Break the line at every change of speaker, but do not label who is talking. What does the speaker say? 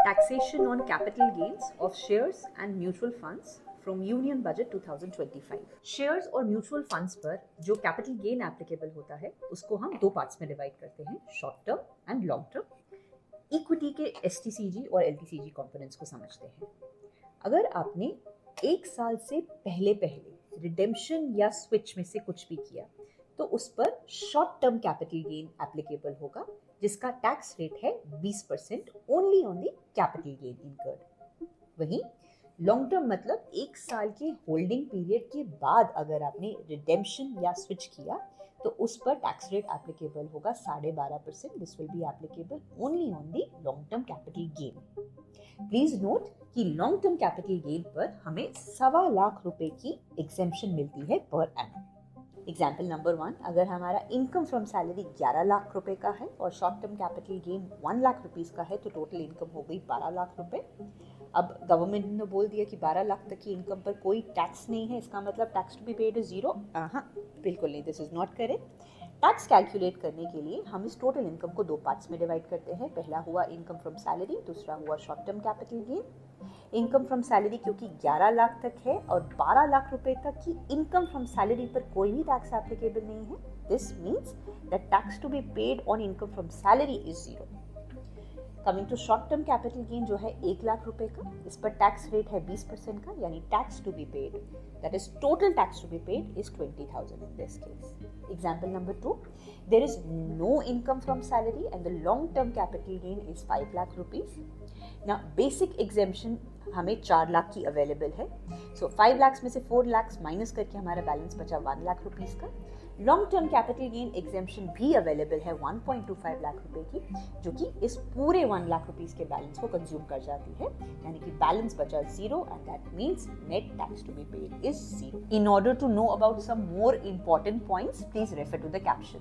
taxation on capital gains of shares and mutual funds from Union Budget 2025. Shares और mutual funds पर जो capital gain applicable होता है उसको हम दो पार्ट्स में डिवाइड करते हैं, short term and long term. Equity के एसटीसीजी और एलटीसीजी कंपोनेंट्स को समझते हैं। अगर आपने एक साल से पहले रिडेम्पशन या स्विच में से कुछ भी किया तो उस पर short term capital gain applicable होगा, जिसका टैक्स रेट है 20% only on the capital gain incurred. वहीं लॉन्ग टर्म मतलब एक साल के होल्डिंग पीरियड के बाद अगर आपने रिडेम्पशन या स्विच किया तो उस पर टैक्स रेट एप्लीकेबल होगा 12.5%। This will be applicable only on the long term capital gain. Please note कि लॉन्ग टर्म कैपिटल गेन पर हमें 1.25 लाख रुपए की एग्जेम्पशन मिलती है पर एनम। एग्जाम्पल नंबर 1, अगर हमारा इनकम फ्रॉम सैलरी 11 लाख रुपए का है और short term capital gain 1 lakh rupees का है तो टोटल इनकम हो गई 12 लाख रुपए। अब गवर्नमेंट ने बोल दिया कि 12 लाख तक की इनकम पर कोई टैक्स नहीं है, इसका मतलब tax to be paid is 0। बिल्कुल नहीं, this is not correct. Tax calculate करने के लिए हम इस टोटल इनकम को दो पार्ट्स में डिवाइड करते हैं। पहला हुआ इनकम फ्रॉम सैलरी, दूसरा हुआ short term capital gain. Income from salary क्योंकि 11 लाख तक है और 12 लाख रुपए तक की इनकम फ्रॉम सैलरी पर कोई भी टैक्स एप्लीकेबल नहीं है, this means that tax to be paid on income from salary is 0। Coming to short term capital gain जो है 1 लाख रुपए का, इस पर टैक्स रेट है 20% का, यानी tax to be paid, that is total tax to be paid is 20,000 in this case. Example number 2, there is no income from salary and the long term capital gain is 5 lakh rupees. Now basic exemption हमें 4 लाख की available है, सो 5 लाख में से 4 lakh minus करके हमारा balance बचा 1 lakh rupees का। Long term capital gain exemption भी अवेलेबल है 1.25 लाख रुपए की, जो कि इस पूरे 1 लाख रुपीस के बैलेंस को कंज्यूम कर जाती है, यानी कि बैलेंस बचा 0 and that means net tax to be paid is 0। In order to know about some more important points, please refer to the caption.